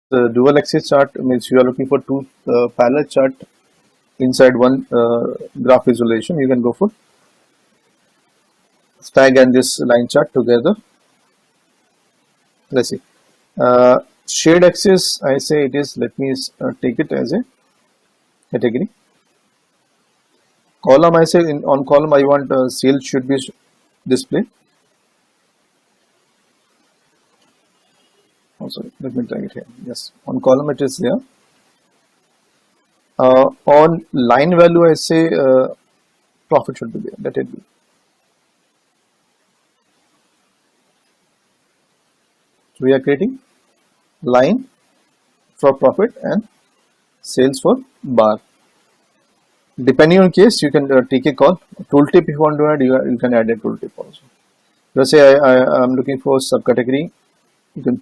The dual axis chart means you are looking for two parallel chart inside one graph visualization. You can go for stag and this line chart together. Let's see. Shade axis, I say it is, let me take it as a category. Column, I say on column I want sales should be displayed. Oh, sorry, let me try it here. Yes, on column it is there. On line value, I say profit should be there. Let it be. So we are creating line for profit and sales for bar. Depending on case, you can take a call. Tooltip, if you want to add, you can add a tooltip also. Let's say I am looking for subcategory. You can